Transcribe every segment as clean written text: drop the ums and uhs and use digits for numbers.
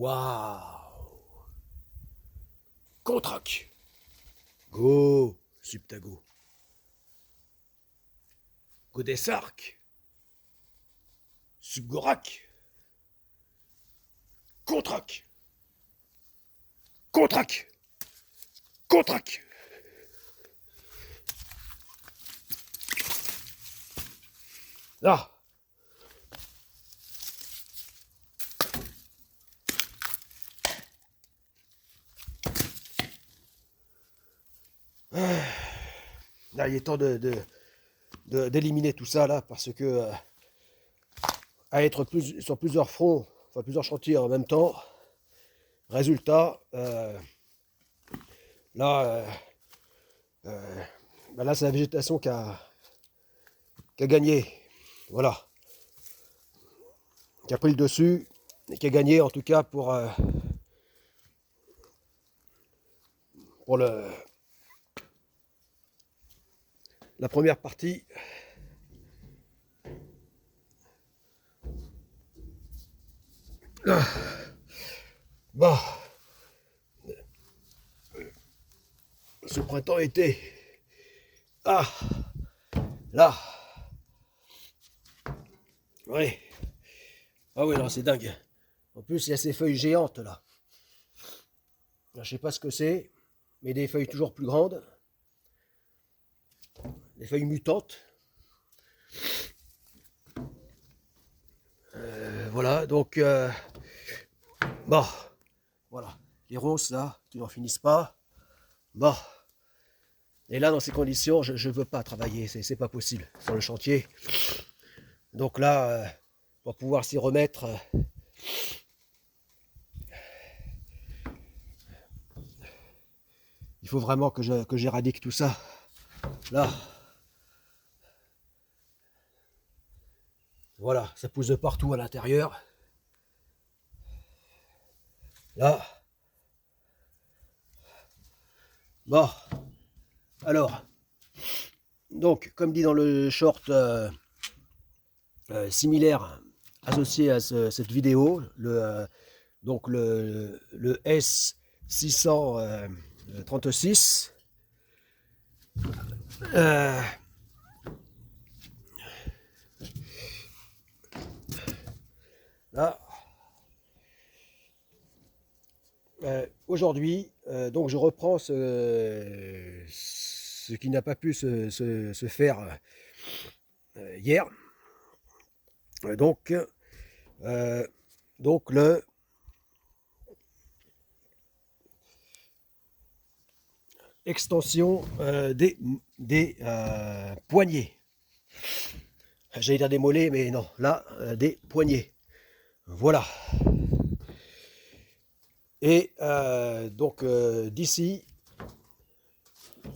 Waouh! Contrac! Go, Subtago. Godesark. Subgorak. Contrac. Contrac. Contrac. Là. Là, il est temps d'éliminer tout ça là, parce que à être sur plusieurs fronts, enfin plusieurs chantiers en même temps, résultat, là, là c'est la végétation qui a gagné, voilà, qui a pris le dessus et qui a gagné en tout cas pour la première partie. Bon, ce printemps-été, là, oui, ah oui, non, c'est dingue. En plus, il y a ces feuilles géantes là. Je sais pas ce que c'est, mais des feuilles toujours plus grandes, des feuilles mutantes. Voilà, donc, bon, voilà, les ronces là, qui n'en finissent pas. Bon, et là, dans ces conditions, je ne veux pas travailler, c'est pas possible sur le chantier. Donc là, pour pouvoir s'y remettre, il faut vraiment que j'éradique tout ça. Là, voilà, ça pousse de partout à l'intérieur. Là. Bon, alors, donc, comme dit dans le short similaire associé à cette vidéo, donc le S636, là, aujourd'hui, donc je reprends ce qui n'a pas pu se faire hier. Donc le extension des poignets. J'allais dire des mollets, mais non, là, des poignets. Voilà. Et donc d'ici,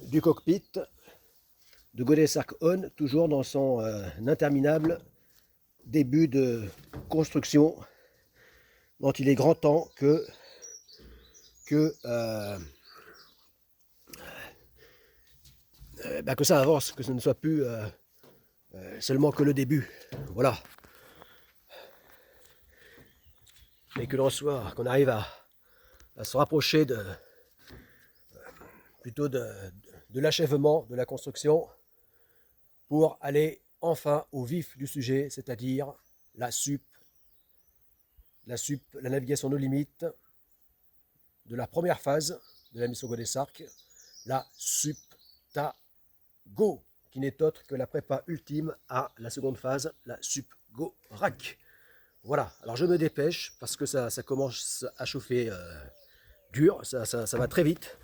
du cockpit de Godesark On, toujours dans son interminable début de construction, dont il est grand temps que ça avance, que ce ne soit plus seulement que le début. Voilà. Et que l'on soit, qu'on arrive à se rapprocher plutôt de l'achèvement de la construction pour aller enfin au vif du sujet, c'est-à-dire la navigation nos limites de la première phase de la mission Godesark, la Subtago, qui n'est autre que la prépa ultime à la seconde phase, la Subgorak. Voilà, alors je me dépêche parce que ça commence à chauffer dur, ça va très vite.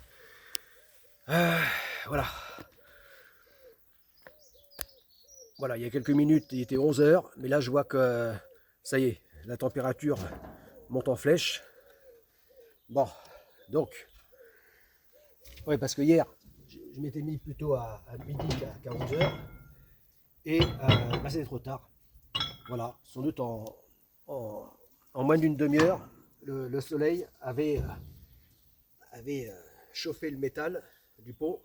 Voilà. Voilà, il y a quelques minutes, il était 11 h, mais là je vois que ça y est, la température monte en flèche. Bon, donc, ouais, parce que hier, je m'étais mis plutôt à midi qu'à 11 h, et c'était trop tard. Voilà, sans doute en moins d'une demi-heure, le soleil avait chauffé le métal du pont,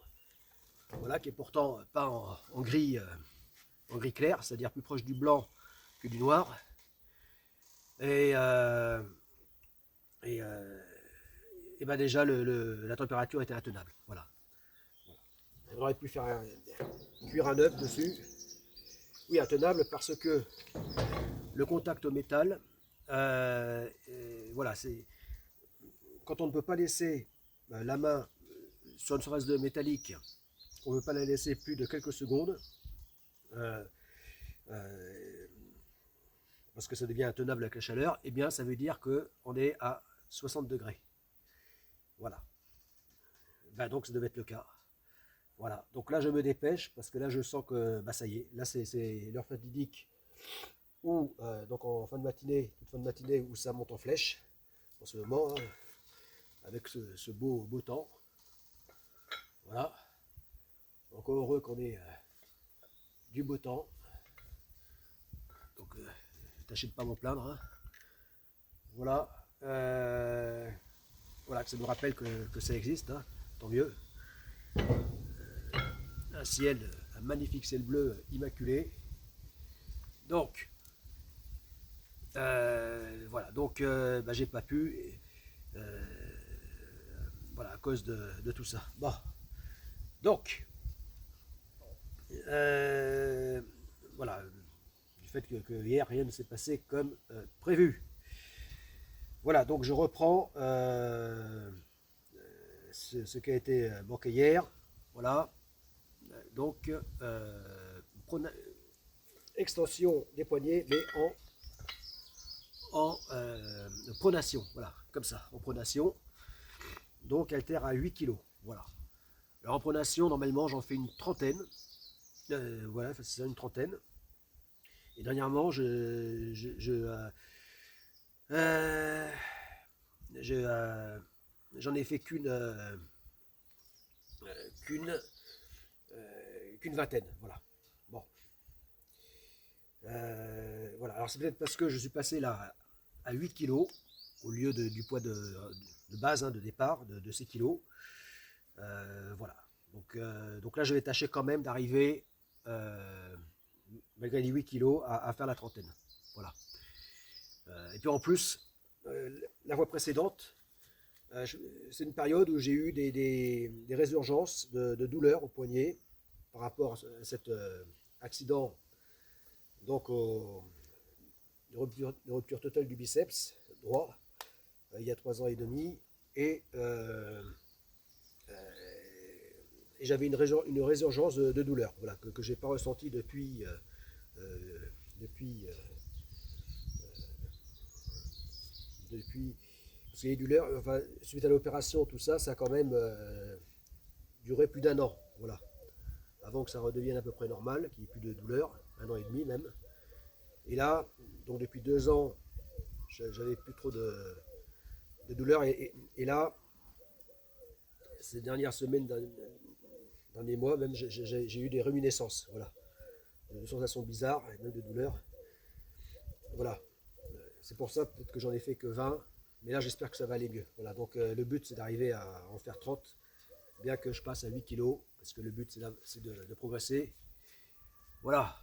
voilà, qui est pourtant pas en gris clair, c'est-à-dire plus proche du blanc que du noir. Et et ben déjà la température était intenable. Voilà. On aurait pu faire cuire un œuf dessus. Oui, intenable parce que le contact au métal, voilà, c'est quand on ne peut pas laisser la main sur une surface de métallique, on ne veut pas la laisser plus de quelques secondes, euh, euh, parce que ça devient intenable avec la chaleur, eh bien ça veut dire qu'on est à 60 degrés. Voilà. Ben, donc ça devait être le cas. Voilà. Donc là je me dépêche parce que là je sens que bah, ça y est, là c'est l'heure fatidique où donc en fin de matinée, toute fin de matinée où ça monte en flèche en ce moment, hein, avec ce beau temps. Voilà. Encore heureux qu'on ait du beau temps. Donc tâchez de pas m'en plaindre. Hein. Voilà. Voilà, que ça nous rappelle que ça existe, hein. Tant mieux. Un ciel, un magnifique ciel bleu immaculé. Donc, voilà, donc bah, j'ai pas pu, voilà, à cause de tout ça. Bon, donc, voilà, du fait que hier rien ne s'est passé comme prévu. Voilà, donc je reprends ce qui a été manqué hier. Voilà, donc extension des poignets, mais en pronation, voilà, comme ça, en pronation. Donc altère à 8 kg. Voilà. Alors en pronation, normalement, j'en fais une trentaine. Voilà, c'est ça, une trentaine. Et dernièrement, euh, j'en ai fait qu'une vingtaine. Voilà. Bon. Voilà. Alors c'est peut-être parce que je suis passé là à 8 kg au lieu du poids de base, hein, de départ, de 6 kg. Voilà. Donc là, je vais tâcher quand même d'arriver, malgré les 8 kilos, à faire la trentaine. Voilà. Et puis en plus, la fois précédente, c'est une période où j'ai eu des résurgences de douleurs au poignet par rapport à cet accident, donc de rupture totale du biceps droit, il y a 3 ans et demi. Et j'avais une résurgence de douleur, voilà, que je n'ai pas ressenti depuis, depuis, parce que les douleurs, enfin, suite à l'opération, tout ça, ça a quand même duré plus d'1 an, voilà, avant que ça redevienne à peu près normal, qu'il n'y ait plus de douleur, 1 an et demi même. Et là, donc depuis 2 ans, j'avais plus trop de douleur, et là, ces dernières semaines, derniers mois, même j'ai eu des réminiscences, voilà, de sensations bizarres, et même de douleurs. Voilà, c'est pour ça peut-être que j'en ai fait que 20, mais là j'espère que ça va aller mieux. Voilà, donc le but c'est d'arriver à en faire 30, bien que je passe à 8 kilos, parce que le but c'est de progresser. Voilà,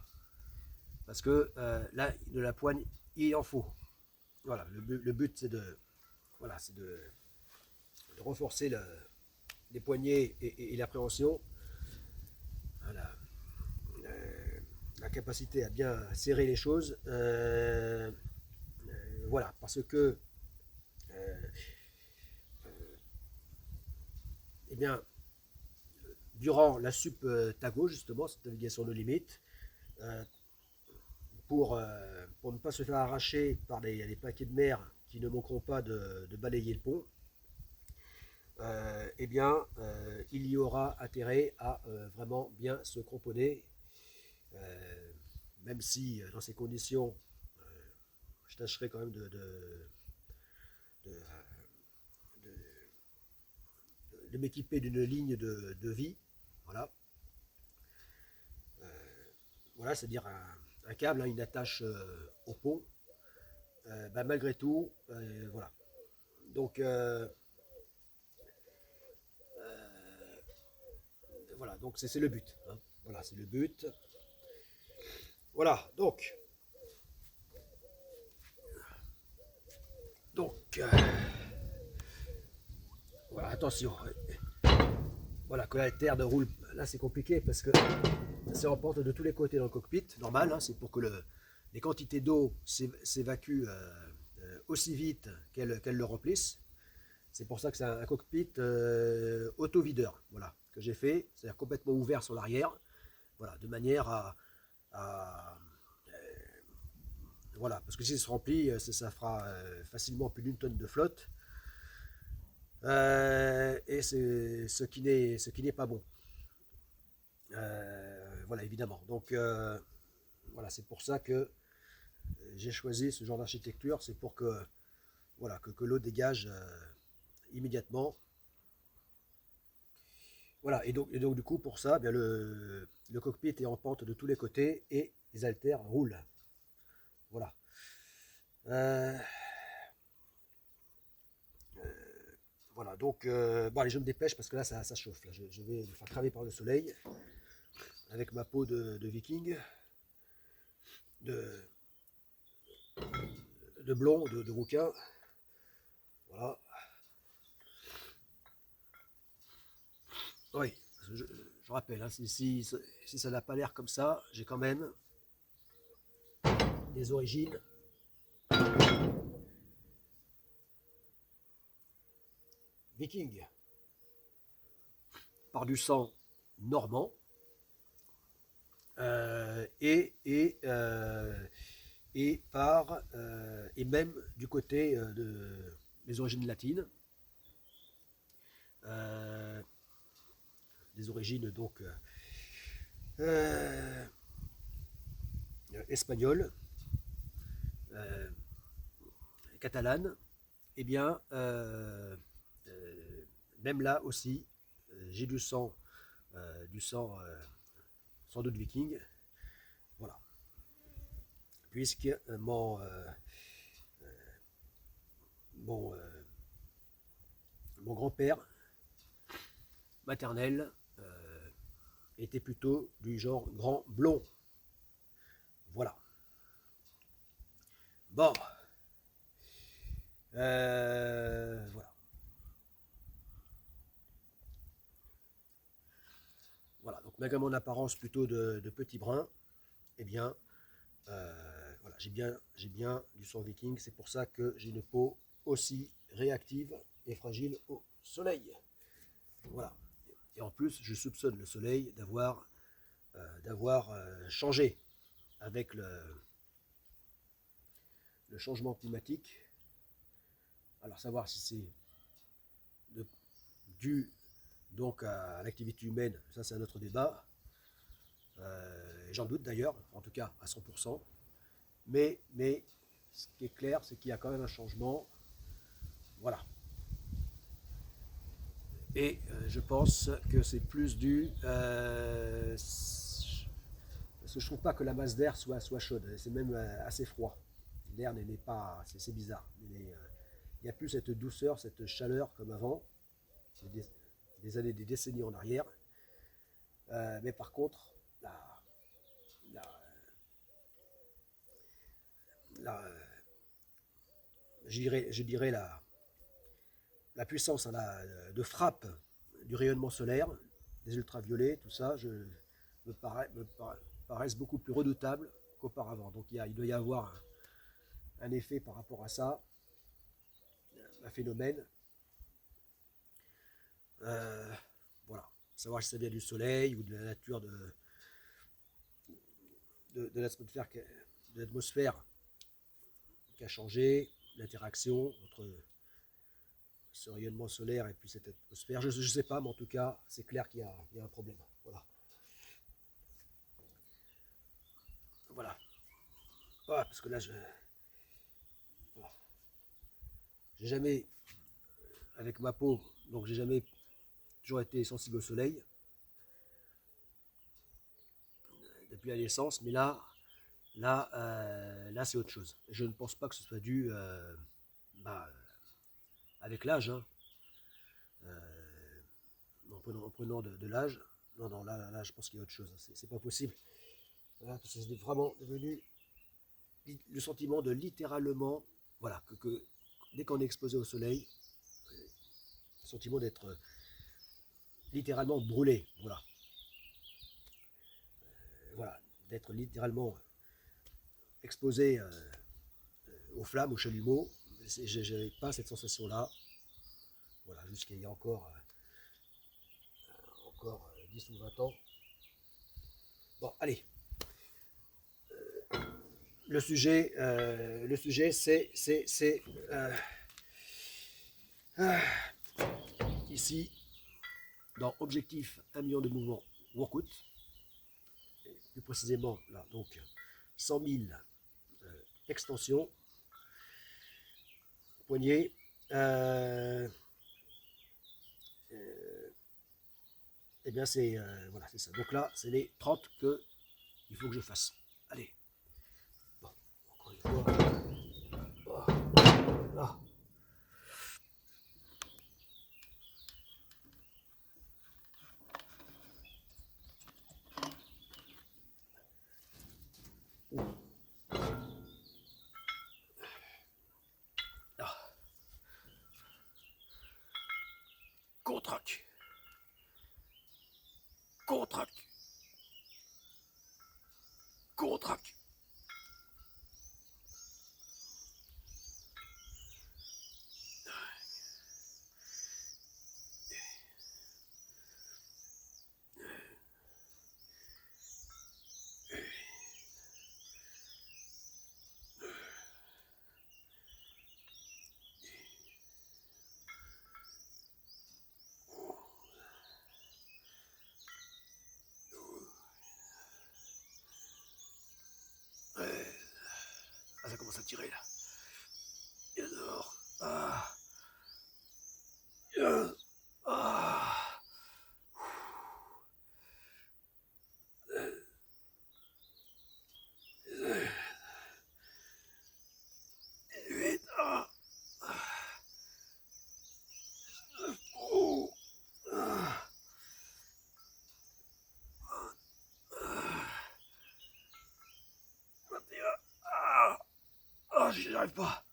parce que là, de la poigne, il en faut. Voilà, le but c'est voilà, de renforcer les poignets et l'appréhension. Voilà. La capacité à bien serrer les choses. Voilà, parce que eh bien, durant la sup TAGO, justement, cette navigation de limite, euh, pour ne pas se faire arracher par les paquets de mer qui ne manqueront pas de balayer le pont, eh bien, il y aura intérêt à vraiment bien se cramponner, même si dans ces conditions, je tâcherai quand même de, de m'équiper d'une ligne de vie, voilà, voilà, c'est-à-dire un câble, hein, une attache au pont, bah, malgré tout, voilà. Donc voilà, donc c'est le but, hein. Voilà, c'est le but. Voilà, donc attention. Voilà, que la terre ne roule. Là, c'est compliqué parce que c'est en pente de tous les côtés dans le cockpit. Normal, hein, c'est pour que les quantités d'eau s'évacuent aussi vite qu'elles le remplissent. C'est pour ça que c'est un cockpit auto-videur, voilà, que j'ai fait, c'est-à-dire complètement ouvert sur l'arrière, voilà, de manière voilà, parce que si ça se remplit, ça fera facilement plus d'une tonne de flotte, et c'est ce qui n'est pas bon. Voilà, évidemment. Donc, voilà, c'est pour ça que j'ai choisi ce genre d'architecture, c'est pour que, voilà, que l'eau dégage immédiatement. Voilà, et donc du coup, pour ça, bien, le cockpit est en pente de tous les côtés et les haltères roulent. Voilà. Euh, voilà, donc, bon, allez, je me dépêche parce que là, ça chauffe. Là. Je vais me faire cramer par le soleil avec ma peau de viking, de, de blond, de rouquin. Voilà. Oui, je rappelle, hein, si ça n'a pas l'air comme ça, j'ai quand même des origines vikings, par du sang normand, et par et même du côté des origines latines, euh, des origines donc euh, espagnoles, euh, catalanes. Eh bien, même là aussi, j'ai du sang sans doute viking. Voilà. Puisque mon, mon grand-père maternel était plutôt du genre grand blond. Voilà. Bon. Voilà. Voilà. Donc, malgré mon apparence plutôt de petit brun, eh bien, voilà, j'ai bien du sang viking. C'est pour ça que j'ai une peau aussi réactive et fragile au soleil. Voilà. Et en plus, je soupçonne le soleil d'avoir changé avec le changement climatique. Alors savoir si c'est dû donc à l'activité humaine, ça c'est un autre débat. J'en doute d'ailleurs, en tout cas à 100%. Mais ce qui est clair, c'est qu'il y a quand même un changement. Voilà. Et je pense que c'est plus dû. Parce que je trouve pas que la masse d'air soit chaude. C'est même assez froid. L'air n'est pas. C'est bizarre. Il n'y a plus cette douceur, cette chaleur comme avant, des années, des décennies en arrière. Mais par contre, la, la, je dirais la puissance de frappe du rayonnement solaire, des ultraviolets, tout ça, paraissent beaucoup plus redoutables qu'auparavant. Donc il doit y avoir un effet par rapport à ça, un phénomène. Voilà. Savoir si ça vient du soleil ou de la nature de l'atmosphère qui a changé, l'interaction entre ce rayonnement solaire et puis cette atmosphère. Je ne sais pas, mais en tout cas, c'est clair qu'il y a un problème. Voilà. Voilà. Voilà, parce que là, voilà. J'ai jamais, avec ma peau, donc j'ai jamais toujours été sensible au soleil depuis la naissance, mais là c'est autre chose. Je ne pense pas que ce soit dû bah, avec l'âge, hein, en prenant de l'âge. Non, là, je pense qu'il y a autre chose. C'est pas possible. Voilà, parce que c'est vraiment devenu le sentiment de littéralement, voilà, que dès qu'on est exposé au soleil, sentiment d'être littéralement brûlé. Voilà. Voilà, d'être littéralement exposé aux flammes, aux chalumeaux. Je n'avais pas cette sensation-là. Voilà, jusqu'à il y a encore 10 ou 20 ans. Bon, allez. Le sujet, c'est ici, dans Objectif 1 million de mouvements workout, plus précisément, là, donc 100 000 extensions, poignets, et bien c'est voilà, c'est ça. Donc là, c'est les 30 que il faut que je fasse. Allez. Bon, encore une fois. Oh, là. Là. Contraque. Contraque. Contraque. Ah, ça commence à tirer là. Et alors. Ah. Ah. Ah. Oh. Ah. Ah. Ah, j'y arrive pas.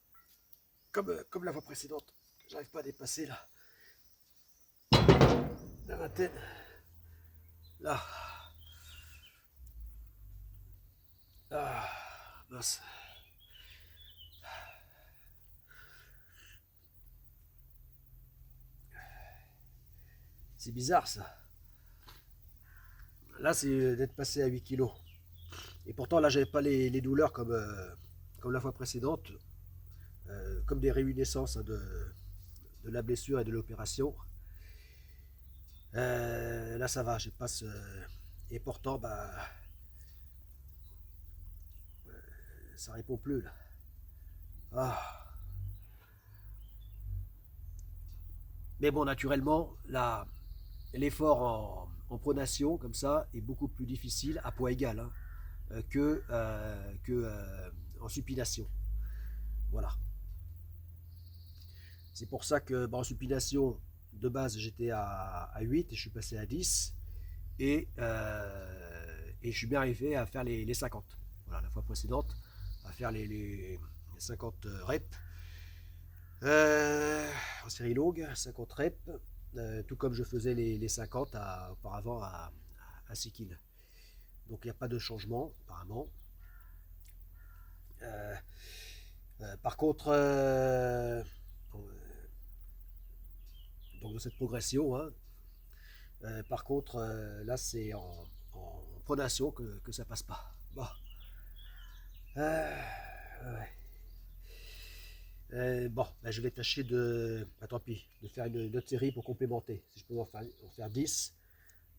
Comme la fois précédente. J'arrive pas à dépasser là. La vingtaine. Là. Ah. Mince. C'est bizarre ça. Là, c'est d'être passé à 8 kilos. Et pourtant, là, j'avais pas les douleurs comme la fois précédente, comme des réminiscences hein, de la blessure et de l'opération. Là, ça va, je passe. Et pourtant, bah, ça répond plus là. Ah. Mais bon, naturellement, là, l'effort en pronation, comme ça, est beaucoup plus difficile à poids égal hein, que en supination. Voilà. C'est pour ça que bah, en supination, de base, j'étais à 8 et je suis passé à 10. Et je suis bien arrivé à faire les 50. Voilà, la fois précédente, à faire les 50 reps. En série longue, 50 reps, tout comme je faisais les 50 auparavant à 6 kills. Donc il n'y a pas de changement apparemment. Par contre, donc de cette progression, hein, par contre, là c'est en pronation que ça passe pas. Bon. Ouais. Bon, ben, je vais tâcher tant pis, de faire une autre série pour complémenter. Si je peux en faire 10,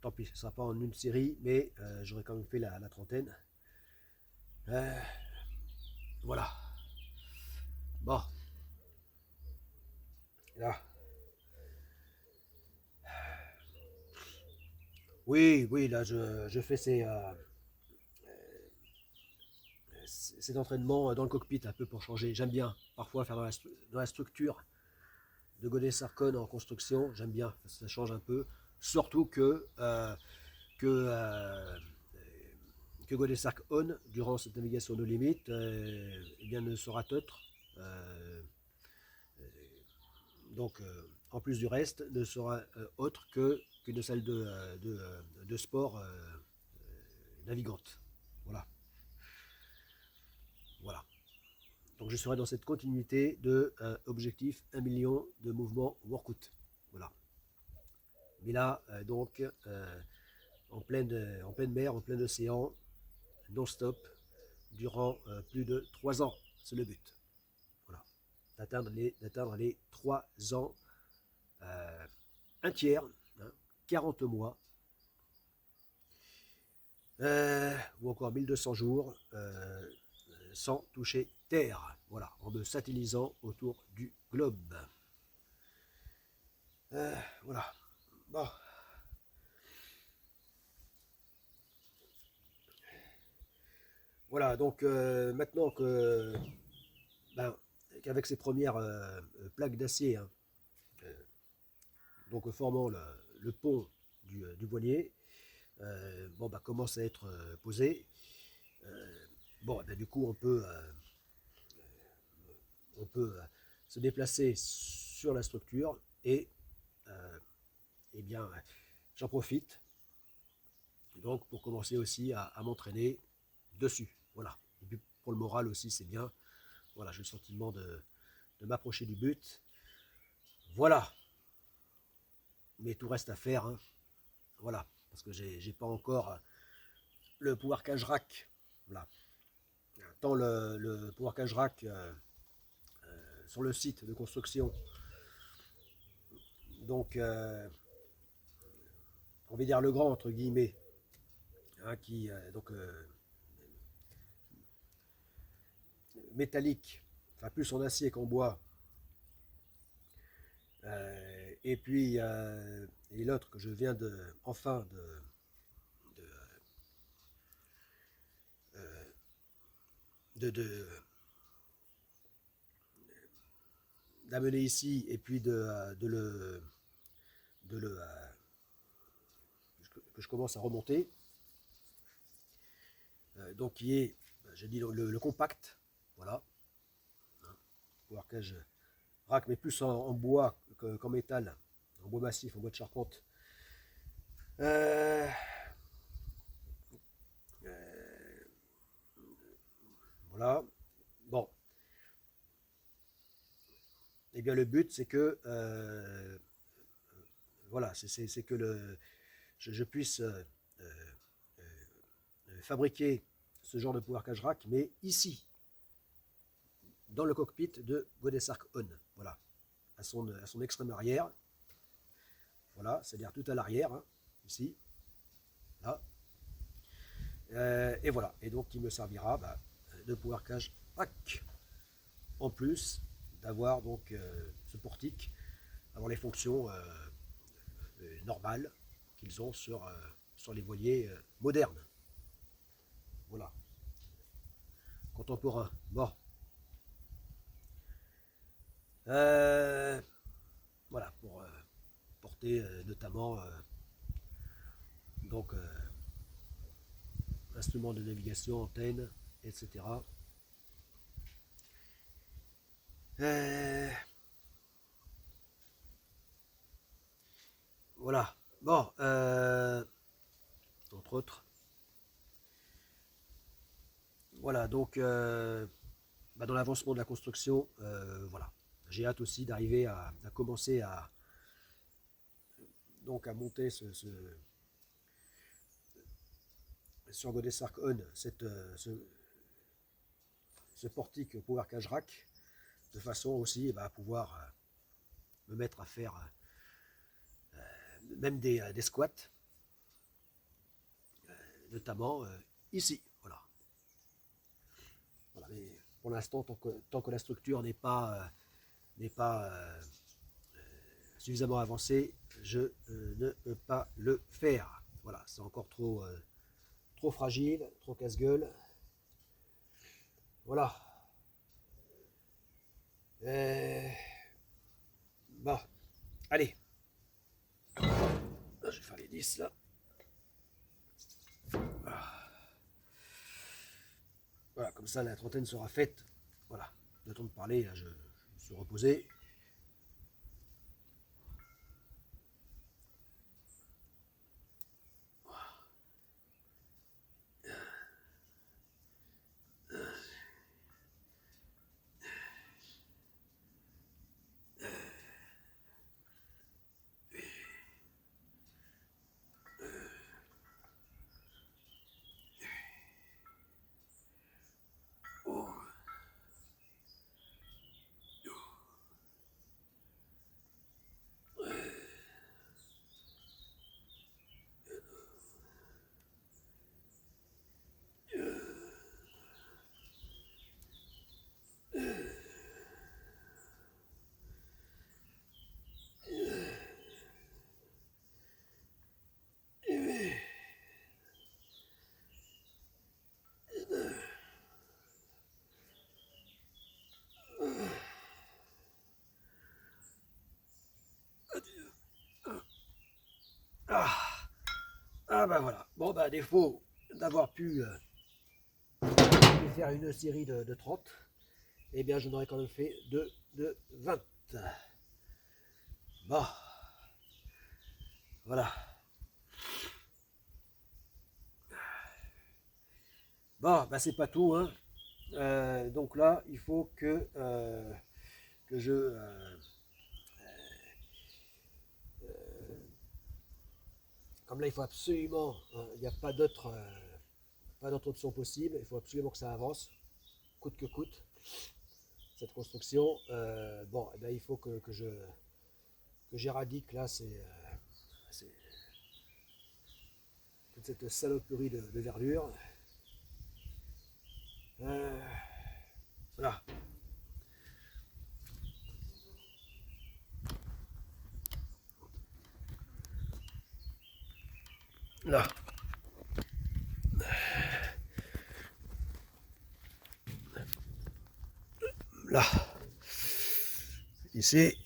tant pis, ce ne sera pas en une série, mais j'aurais quand même fait la trentaine. Voilà. Bon. Là. Oui, oui, là, je fais ces entraînements dans le cockpit un peu pour changer. J'aime bien parfois faire dans la structure de Godé Sarkon en construction. J'aime bien, ça change un peu. Surtout que, que Godé Sark On, durant cette navigation de limite, eh bien, ne sera neutre. donc en plus du reste, ne sera autre qu'une salle de sport navigante. Voilà. Voilà. Donc je serai dans cette continuité de objectif 1 million de mouvements workout. Voilà. Mais là, en pleine mer, en plein océan, non-stop, durant plus de 3 ans. C'est le but. Voilà. D'atteindre les 3 ans, un tiers, hein, 40 mois, ou encore 1200 jours, sans toucher terre. Voilà, en me satellisant autour du globe. Voilà. Bon. Voilà, donc maintenant qu'avec ces premières plaques d'acier, hein, donc formant le pont du voilier, commence à être posé. Du coup, on peut se déplacer sur la structure et eh bien, j'en profite donc pour commencer aussi à m'entraîner dessus. Voilà. Et puis pour le moral aussi, c'est bien. Voilà, j'ai le sentiment de m'approcher du but. Voilà. Mais tout reste à faire, hein. Voilà. Parce que j'ai pas encore le pouvoir cage rack. Voilà. Tant le pouvoir cage rack sur le site de construction. Donc, on va dire le grand, entre guillemets, hein, qui, métallique, enfin plus en acier qu'en bois. Et puis, et l'autre que je viens de d'amener ici et puis de le que je commence à remonter. Donc qui est, j'ai dit le compact, voilà, hein, pouvoir cage rack, mais plus en bois qu'en métal, en bois massif, en bois de charpente. Euh, euh, voilà. Bon. Et bien le but c'est que voilà, c'est que je puisse fabriquer ce genre de pouvoir cage rack, mais ici, dans le cockpit de Godesark On. Voilà, à son extrême arrière. Voilà, c'est-à-dire tout à l'arrière, hein, ici, là. Et voilà, et donc il me servira de pouvoir cage rack, en plus d'avoir donc ce portique, avoir les fonctions normales qu'ils ont sur les voiliers modernes. Voilà. Contemporain. Bon. Voilà, pour porter notamment donc instruments de navigation, antennes, etc. Voilà. Bon, entre autres. Voilà, donc dans l'avancement de la construction, voilà. J'ai hâte aussi d'arriver à commencer donc à monter sur Godesark On ce portique Power Cage Rack, de façon aussi à pouvoir me mettre à faire même des squats, notamment ici. Voilà. Voilà. Mais pour l'instant, tant que la structure n'est pas suffisamment avancée, je ne peux pas le faire. Voilà, c'est encore trop fragile, trop casse-gueule. Voilà. Bon, allez. Je vais faire les 10 là. Voilà, comme ça la trentaine sera faite. Voilà, le temps de parler, là, je me suis reposé. ben voilà. Bon, ben, à défaut d'avoir pu faire une série de 30, eh bien, je n'aurais quand même fait de 20. Bon, voilà. Bon, ben, c'est pas tout, hein. Donc là, il faut que je comme là, il faut absolument, il n'y a pas d'autre option possible, il faut absolument que ça avance, coûte que coûte, cette construction. Bon, eh bien, il faut que j'éradique là toute cette saloperie de verdure. Voilà. Là. Là. Ici.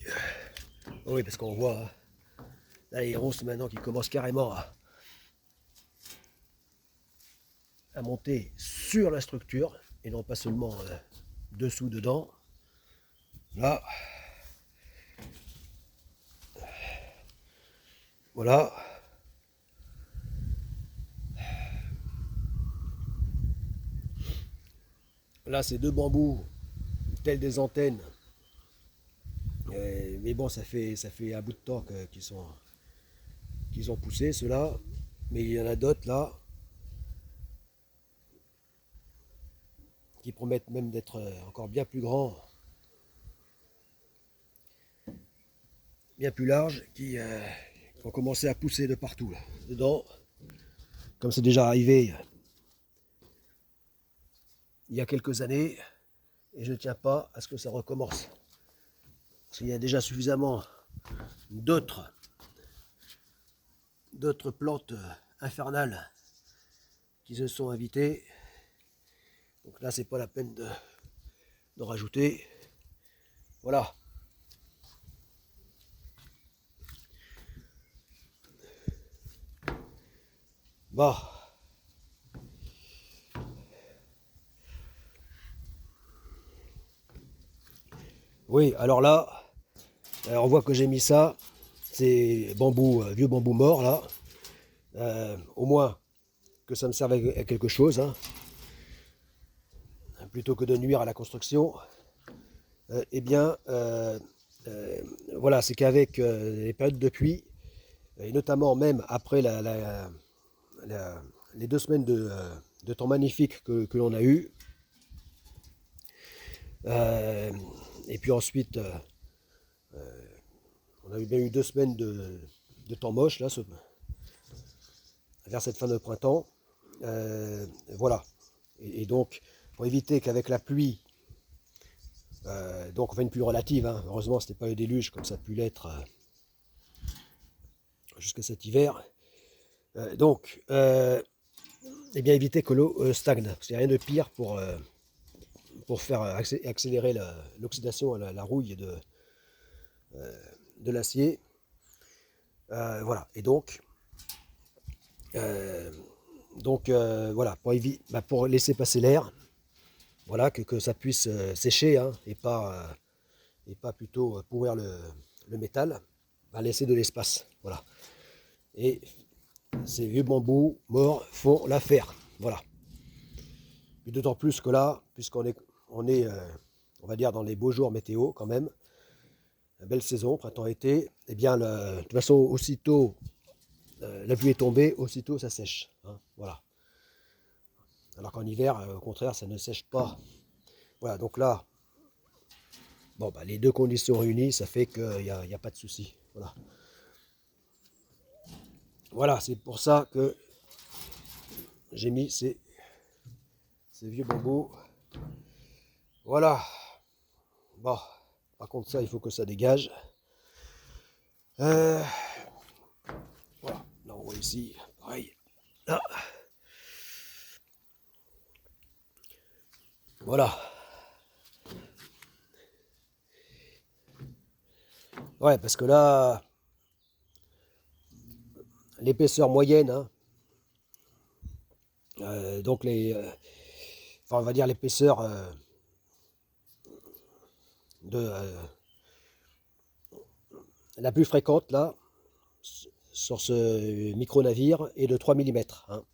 Oui, parce qu'on voit là, les ronces maintenant qui commencent carrément à monter sur la structure et non pas seulement dessous, dedans. Là. Voilà. Là, c'est deux bambous, tels des antennes. Mais bon, ça fait un bout de temps qu'ils ont poussé, ceux-là. Mais il y en a d'autres là qui promettent même d'être encore bien plus grands, bien plus larges, qui ont commencé à pousser de partout là, dedans. Comme c'est déjà arrivé il y a quelques années, et je ne tiens pas à ce que ça recommence. Parce qu'il y a déjà suffisamment d'autres plantes infernales qui se sont invitées. Donc là, c'est pas la peine de rajouter. Voilà. Bon. Oui, alors là, on voit que j'ai mis ça. C'est bambou, vieux bambou mort là. Au moins que ça me serve à quelque chose, hein, plutôt que de nuire à la construction. Eh bien, voilà, c'est qu'avec les périodes de pluie, et notamment même après les 2 semaines de temps magnifique que l'on a eu, et puis ensuite, on a bien eu 2 semaines de temps moche, là, vers cette fin de printemps. Voilà. Et donc, pour éviter qu'avec la pluie, donc on fait une pluie relative, hein, heureusement ce n'était pas le déluge comme ça a pu l'être jusqu'à cet hiver. Donc, eh bien éviter que l'eau stagne, parce qu'il n'y a rien de pire pour faire accélérer l'oxydation à la rouille de l'acier. Voilà, et donc, voilà, pour laisser passer l'air, voilà, que ça puisse sécher, hein, et pas plutôt pourrir le métal, laisser de l'espace. Voilà. Et ces vieux bambous morts font l'affaire. Voilà. Et d'autant plus que là, puisqu'on est, on va dire, dans les beaux jours météo quand même, la belle saison, printemps-été, eh bien, de toute façon, aussitôt la pluie est tombée, aussitôt ça sèche. Hein, voilà. Alors qu'en hiver, au contraire, ça ne sèche pas. Voilà, donc là, bon, les deux conditions réunies, ça fait qu'il n'y a pas de souci. Voilà. Voilà, c'est pour ça que j'ai mis ces vieux bambous. Voilà. Bon, par contre, ça, il faut que ça dégage. Voilà, là on voit ici, pareil. Là. Voilà. Ouais, parce que là, l'épaisseur moyenne, hein, Donc enfin, on va dire l'épaisseur de la plus fréquente là sur ce micro navire est de 3 mm, hein,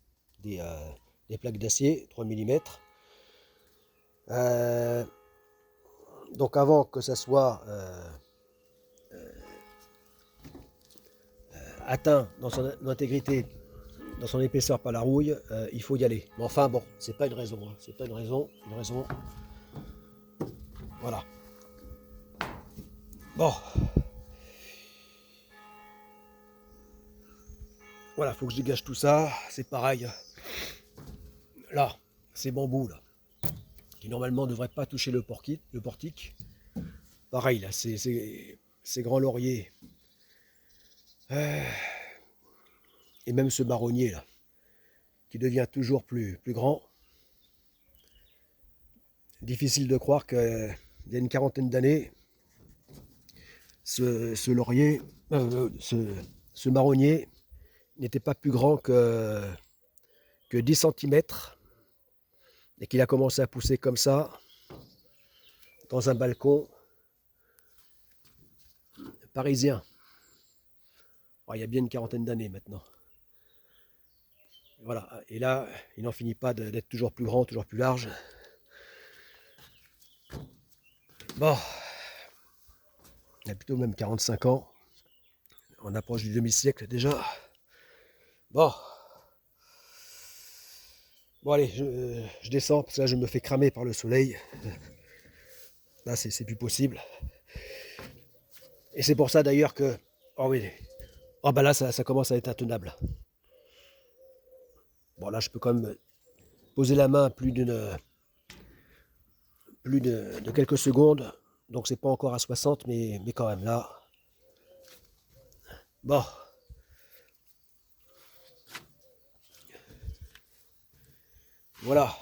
des plaques d'acier 3 mm. Donc avant que ça soit atteint dans son intégrité, dans son épaisseur par la rouille, il faut y aller. Mais enfin bon, c'est pas une raison, hein, c'est pas une raison, voilà. Bon, voilà, faut que je dégage tout ça. C'est pareil. Là, ces bambous là, qui normalement ne devraient pas toucher le portique. Pareil là, ces grands lauriers. Et même ce marronnier là, qui devient toujours plus grand. Difficile de croire qu'il y a une quarantaine d'années, ce laurier, ce marronnier n'était pas plus grand que 10 cm et qu'il a commencé à pousser comme ça dans un balcon parisien. Oh, il y a bien une quarantaine d'années maintenant. Voilà, et là, il n'en finit pas d'être toujours plus grand, toujours plus large. Bon, il a plutôt même 45 ans. On approche du demi-siècle déjà. Bon. Bon allez, je descends parce que là je me fais cramer par le soleil. Là c'est plus possible. Et c'est pour ça d'ailleurs que... Oh oui. Oh bah là ça commence à être intenable. Bon là je peux quand même poser la main plus de quelques secondes. Donc c'est pas encore à 60 mais quand même là. Bon. Voilà.